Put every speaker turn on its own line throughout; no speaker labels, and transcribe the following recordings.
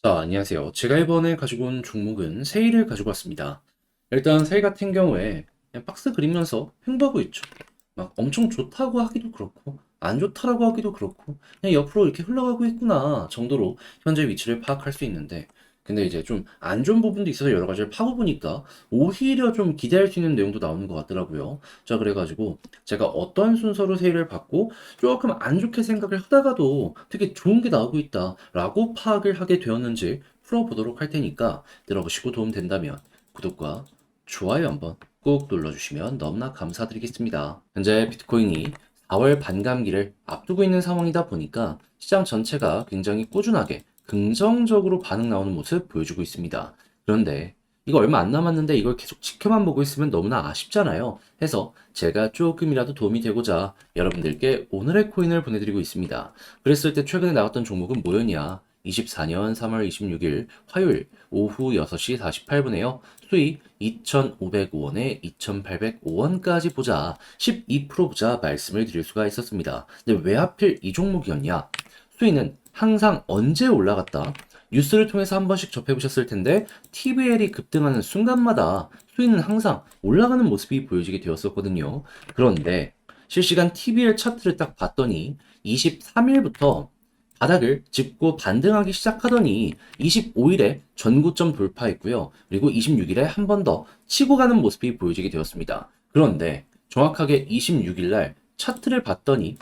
자, 안녕하세요. 제가 이번에 가지고 온 종목은 세일을 가지고 왔습니다. 일단 세일 같은 경우에 그냥 박스 그리면서 횡보하고 있죠. 막 엄청 좋다고 하기도 그렇고, 안 좋다라고 하기도 그렇고, 그냥 옆으로 이렇게 흘러가고 있구나 정도로 현재 위치를 파악할 수 있는데, 근데 이제 좀 안 좋은 부분도 있어서 여러 가지를 파고보니까 오히려 좀 기대할 수 있는 내용도 나오는 것 같더라고요. 자, 그래가지고 제가 어떤 순서로 세일을 받고 조금 안 좋게 생각을 하다가도 되게 좋은 게 나오고 있다라고 파악을 하게 되었는지 풀어보도록 할 테니까 들어보시고 도움 된다면 구독과 좋아요 한번 꼭 눌러주시면 너무나 감사드리겠습니다. 현재 비트코인이 4월 반감기를 앞두고 있는 상황이다 보니까 시장 전체가 굉장히 꾸준하게 긍정적으로 반응 나오는 모습 보여주고 있습니다. 그런데 이거 얼마 안 남았는데 이걸 계속 지켜만 보고 있으면 너무나 아쉽잖아요. 해서 제가 조금이라도 도움이 되고자 여러분들께 오늘의 코인을 보내드리고 있습니다. 그랬을 때 최근에 나왔던 종목은 뭐였냐? 24년 3월 26일 화요일 오후 6시 48분에요. 수익 2,505원에 2,805원까지 보자. 12% 보자 말씀을 드릴 수가 있었습니다. 근데 왜 하필 이 종목이었냐? 수익은 항상 언제 올라갔다? 뉴스를 통해서 한 번씩 접해보셨을 텐데 TBL이 급등하는 순간마다 수익은 항상 올라가는 모습이 보여지게 되었었거든요. 그런데 실시간 TBL 차트를 딱 봤더니 23일부터 바닥을 짚고 반등하기 시작하더니 25일에 전고점 돌파했고요. 그리고 26일에 한 번 더 치고 가는 모습이 보여지게 되었습니다. 그런데 정확하게 26일 날 차트를 봤더니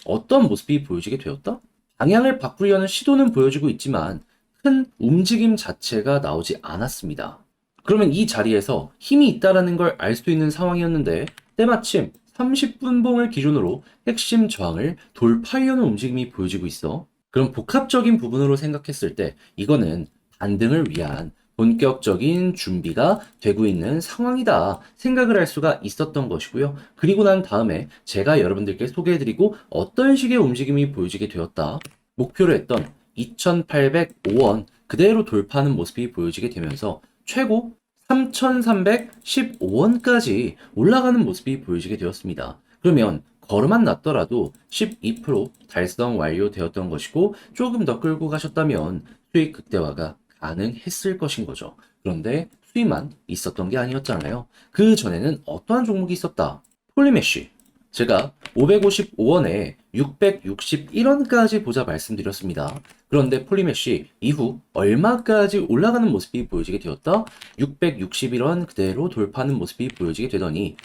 어떤 모습이 보여지게 되었다? 방향을 바꾸려는 시도는 보여지고 있지만 큰 움직임 자체가 나오지 않았습니다. 그러면 이 자리에서 힘이 있다라는 걸 알 수 있는 상황이었는데 때마침 30분봉을 기준으로 핵심 저항을 돌파하려는 움직임이 보여지고 있어. 그럼 복합적인 부분으로 생각했을 때 이거는 반등을 위한 본격적인 준비가 되고 있는 상황이다 생각을 할 수가 있었던 것이고요. 그리고 난 다음에 제가 여러분들께 소개해드리고 어떤 식의 움직임이 보여지게 되었다. 목표로 했던 2,805원 그대로 돌파하는 모습이 보여지게 되면서 최고 3,315원까지 올라가는 모습이 보여지게 되었습니다. 그러면 걸음만 났더라도 12% 달성 완료되었던 것이고 조금 더 끌고 가셨다면 수익 극대화가 가능했을 것인 거죠. 그런데 수익만 있었던 게 아니었잖아요. 그 전에는 어떠한 종목이 있었다? 폴리메쉬. 제가 555원에 661원까지 보자 말씀드렸습니다. 그런데 폴리메쉬 이후 얼마까지 올라가는 모습이 보여지게 되었다? 661원 그대로 돌파하는 모습이 보여지게 되더니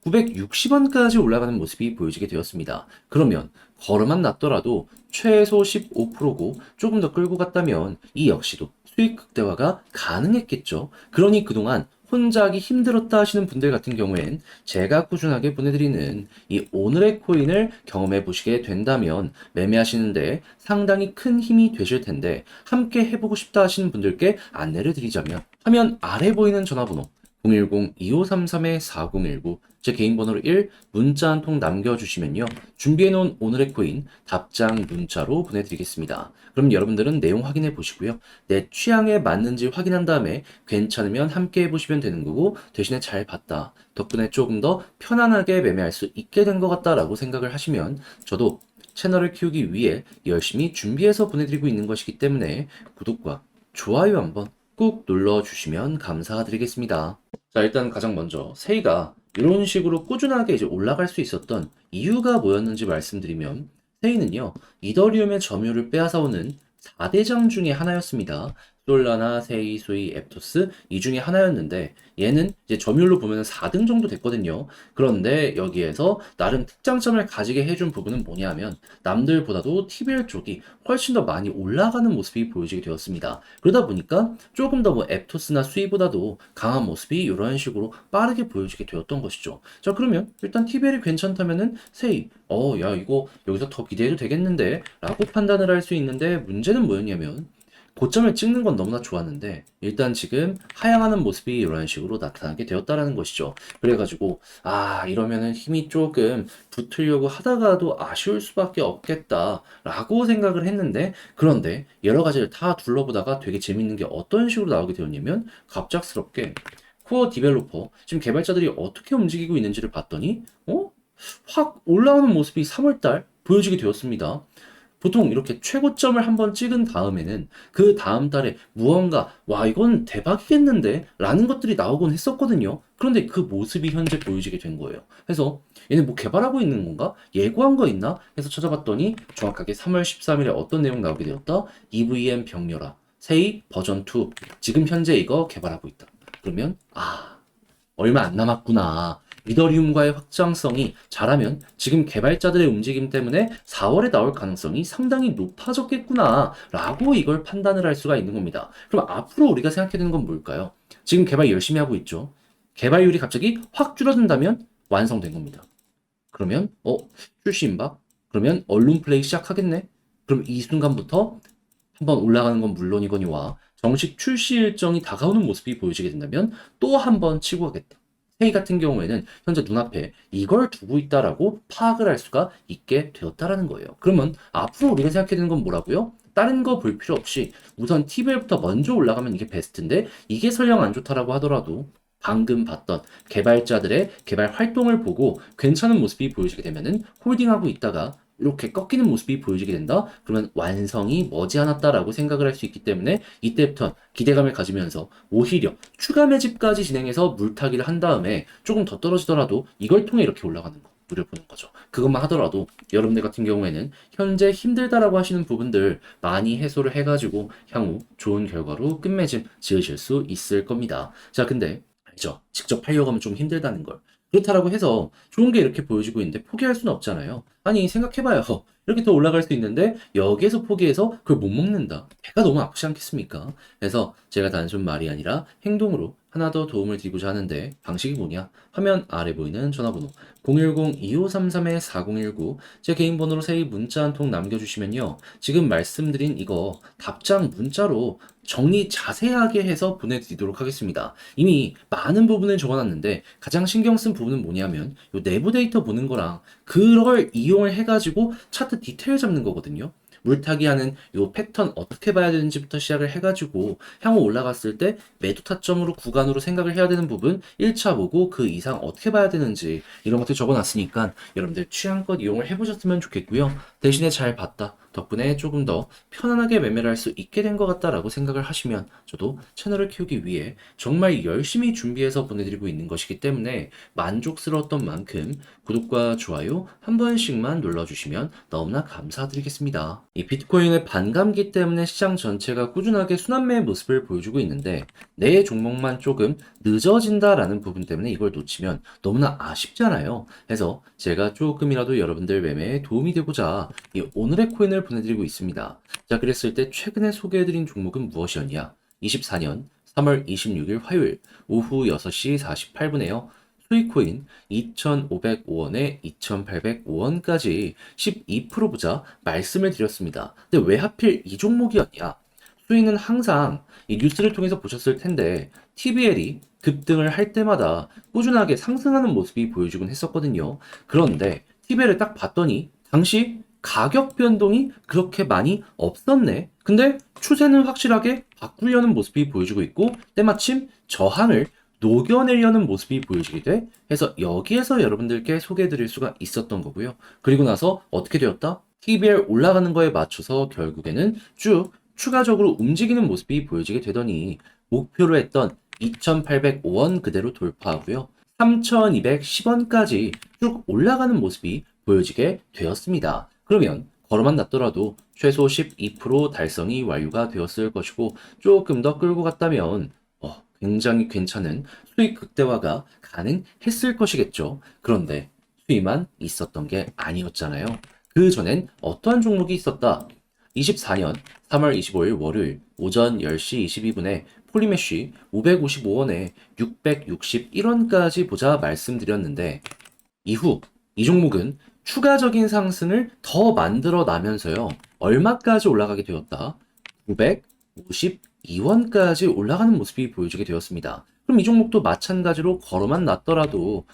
960원까지 올라가는 모습이 보여지게 되었습니다. 그러면 걸음만 났더라도 최소 15%고 조금 더 끌고 갔다면 이 역시도 수익 극대화가 가능했겠죠. 그러니 그동안 혼자 하기 힘들었다 하시는 분들 같은 경우엔 제가 꾸준하게 보내드리는 이 오늘의 코인을 경험해 보시게 된다면 매매하시는데 상당히 큰 힘이 되실 텐데 함께 해보고 싶다 하시는 분들께 안내를 드리자면 화면 아래 보이는 전화번호 010-2533-4019 제 개인 번호로 1 문자 한 통 남겨주시면요. 준비해놓은 오늘의 코인 답장 문자로 보내드리겠습니다. 그럼 여러분들은 내용 확인해 보시고요. 내 취향에 맞는지 확인한 다음에 괜찮으면 함께 해보시면 되는 거고 대신에 잘 봤다. 덕분에 조금 더 편안하게 매매할 수 있게 된 것 같다라고 생각을 하시면 저도 채널을 키우기 위해 열심히 준비해서 보내드리고 있는 것이기 때문에 구독과 좋아요 한번 꾹 눌러주시면 감사드리겠습니다. 자, 일단 가장 먼저 세이가 이런 식으로 꾸준하게 이제 올라갈 수 있었던 이유가 뭐였는지 말씀드리면 세이는요, 이더리움의 점유율을 빼앗아오는 4대장 중에 하나였습니다. 솔라나, 세이, 수이, 앱토스 이 중에 하나였는데 얘는 이제 점유율로 보면 4등 정도 됐거든요. 그런데 여기에서 나름 특장점을 가지게 해준 부분은 뭐냐면 남들보다도 TBL 쪽이 훨씬 더 많이 올라가는 모습이 보여지게 되었습니다. 그러다 보니까 조금 더 뭐 앱토스나 수이보다도 강한 모습이 이런 식으로 빠르게 보여지게 되었던 것이죠. 자, 그러면 일단 TBL이 괜찮다면은 세이, 야, 이거 여기서 더 기대해도 되겠는데? 라고 판단을 할 수 있는데 문제는 뭐였냐면 고점을 찍는 건 너무나 좋았는데 일단 지금 하향하는 모습이 이런 식으로 나타나게 되었다라는 것이죠. 그래가지고 이러면은 힘이 조금 붙으려고 하다가도 아쉬울 수밖에 없겠다라고 생각을 했는데 그런데 여러 가지를 다 둘러보다가 되게 재밌는 게 어떤 식으로 나오게 되었냐면 갑작스럽게 코어 디벨로퍼 지금 개발자들이 어떻게 움직이고 있는지를 봤더니 확 올라오는 모습이 3월달 보여지게 되었습니다. 보통 이렇게 최고점을 한번 찍은 다음에는 그 다음 달에 무언가, 와, 이건 대박이겠는데? 라는 것들이 나오곤 했었거든요. 그런데 그 모습이 현재 보여지게 된 거예요. 그래서 얘네 뭐 개발하고 있는 건가? 예고한 거 있나? 해서 찾아봤더니 정확하게 3월 13일에 어떤 내용 나오게 되었다? EVM 병렬화, 세이 버전 2. 지금 현재 이거 개발하고 있다. 그러면, 얼마 안 남았구나. 이더리움과의 확장성이 잘하면 지금 개발자들의 움직임 때문에 4월에 나올 가능성이 상당히 높아졌겠구나 라고 이걸 판단을 할 수가 있는 겁니다. 그럼 앞으로 우리가 생각해야 되는 건 뭘까요? 지금 개발 열심히 하고 있죠. 개발률이 갑자기 확 줄어든다면 완성된 겁니다. 그러면 출시 임박? 그러면 언론 플레이 시작하겠네? 그럼 이 순간부터 한번 올라가는 건 물론이거니와 정식 출시 일정이 다가오는 모습이 보여지게 된다면 또 한 번 치고 가겠다. 회의 같은 경우에는 현재 눈앞에 이걸 두고 있다라고 파악을 할 수가 있게 되었다라는 거예요. 그러면 앞으로 우리가 생각해야 되는 건 뭐라고요? 다른 거 볼 필요 없이 우선 TVL부터 먼저 올라가면 이게 베스트인데 이게 설령 안 좋다라고 하더라도 방금 봤던 개발자들의 개발 활동을 보고 괜찮은 모습이 보여지게 되면은 홀딩하고 있다가 이렇게 꺾이는 모습이 보여지게 된다? 그러면 완성이 머지않았다라고 생각을 할 수 있기 때문에 이때부터 기대감을 가지면서 오히려 추가 매집까지 진행해서 물타기를 한 다음에 조금 더 떨어지더라도 이걸 통해 이렇게 올라가는 거 노려보는 거죠. 그것만 하더라도 여러분들 같은 경우에는 현재 힘들다라고 하시는 부분들 많이 해소를 해가지고 향후 좋은 결과로 끝맺음 지으실 수 있을 겁니다. 자, 근데 알죠? 직접 하려고 하면 좀 힘들다는 걸. 그렇다라고 해서 좋은 게 이렇게 보여지고 있는데 포기할 수는 없잖아요. 아니, 생각해봐요. 이렇게 더 올라갈 수 있는데 여기에서 포기해서 그걸 못 먹는다. 배가 너무 아프지 않겠습니까? 그래서 제가 단순 말이 아니라 행동으로 하나 더 도움을 드리고자 하는데 방식이 뭐냐? 화면 아래 보이는 전화번호 010-2533-4019 제 개인 번호로 새해 문자 한 통 남겨주시면요. 지금 말씀드린 이거 답장 문자로 정리 자세하게 해서 보내드리도록 하겠습니다. 이미 많은 부분을 적어놨는데 가장 신경 쓴 부분은 뭐냐면 요 내부 데이터 보는 거랑 그걸 이용을 해가지고 차트 디테일 잡는 거거든요. 물타기 하는 요 패턴 어떻게 봐야 되는지부터 시작을 해가지고 향후 올라갔을 때 매도 타점으로 구간으로 생각을 해야 되는 부분 1차 보고 그 이상 어떻게 봐야 되는지 이런 것들 적어놨으니까 여러분들 취향껏 이용을 해보셨으면 좋겠고요. 대신에 잘 봤다. 덕분에 조금 더 편안하게 매매를 할 수 있게 된 것 같다라고 생각을 하시면 저도 채널을 키우기 위해 정말 열심히 준비해서 보내드리고 있는 것이기 때문에 만족스러웠던 만큼 구독과 좋아요 한 번씩만 눌러주시면 너무나 감사드리겠습니다. 이 비트코인의 반감기 때문에 시장 전체가 꾸준하게 순환매의 모습을 보여주고 있는데 내 종목만 조금 늦어진다라는 부분 때문에 이걸 놓치면 너무나 아쉽잖아요. 그래서 제가 조금이라도 여러분들 매매에 도움이 되고자 이 오늘의 코인을 보내드리고 있습니다. 자, 그랬을 때 최근에 소개해드린 종목은 무엇이었냐? 24년 3월 26일 화요일 오후 6시 48분에요. 수익코인 2,505원에 2,805원까지 12% 보자 말씀을 드렸습니다. 근데 왜 하필 이 종목이었냐? 수익은 항상 이 뉴스를 통해서 보셨을 텐데 TBL이 급등을 할 때마다 꾸준하게 상승하는 모습이 보여주곤 했었거든요. 그런데 TBL을 딱 봤더니 당시 가격 변동이 그렇게 많이 없었네. 근데 추세는 확실하게 바꾸려는 모습이 보여주고 있고 때마침 저항을 녹여내려는 모습이 보여지게 돼. 해서 여기에서 여러분들께 소개해 드릴 수가 있었던 거고요. 그리고 나서 어떻게 되었다? TBL 올라가는 거에 맞춰서 결국에는 쭉 추가적으로 움직이는 모습이 보여지게 되더니 목표로 했던 2,805원 그대로 돌파하고요. 3,210원까지 쭉 올라가는 모습이 보여지게 되었습니다. 그러면 걸어만 놨더라도 최소 12% 달성이 완료가 되었을 것이고 조금 더 끌고 갔다면 굉장히 괜찮은 수익 극대화가 가능했을 것이겠죠. 그런데 수익만 있었던 게 아니었잖아요. 그 전엔 어떠한 종목이 있었다? 24년 3월 25일 월요일 오전 10시 22분에 폴리메쉬 555원에 661원까지 보자 말씀드렸는데 이후 이 종목은 추가적인 상승을 더 만들어 나면서요. 얼마까지 올라가게 되었다? 952원까지 올라가는 모습이 보여지게 되었습니다. 그럼 이 종목도 마찬가지로 걸어만 놨더라도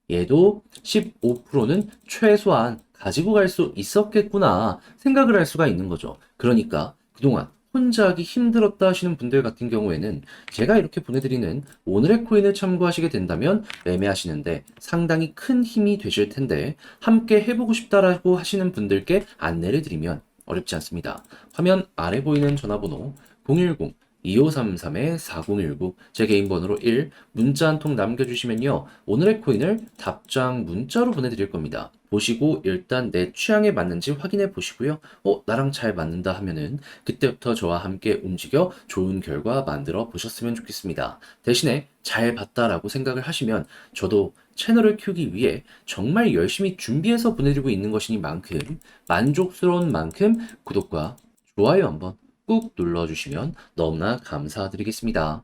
얘도 15%는 최소한 가지고 갈 수 있었겠구나 생각을 할 수가 있는 거죠. 그러니까 그동안 혼자 하기 힘들었다 하시는 분들 같은 경우에는 제가 이렇게 보내드리는 오늘의 코인을 참고하시게 된다면 매매하시는데 상당히 큰 힘이 되실 텐데 함께 해보고 싶다라고 하시는 분들께 안내를 드리면 어렵지 않습니다. 화면 아래 보이는 전화번호 010-2533-4019 제 개인 번호로 1 문자 한 통 남겨주시면요. 오늘의 코인을 답장 문자로 보내드릴 겁니다. 보시고 일단 내 취향에 맞는지 확인해 보시고요. 나랑 잘 맞는다 하면은 그때부터 저와 함께 움직여 좋은 결과 만들어 보셨으면 좋겠습니다. 대신에 잘 봤다라고 생각을 하시면 저도 채널을 키우기 위해 정말 열심히 준비해서 보내드리고 있는 것이니만큼 만족스러운 만큼 구독과 좋아요 한번 꾹 눌러주시면 너무나 감사드리겠습니다.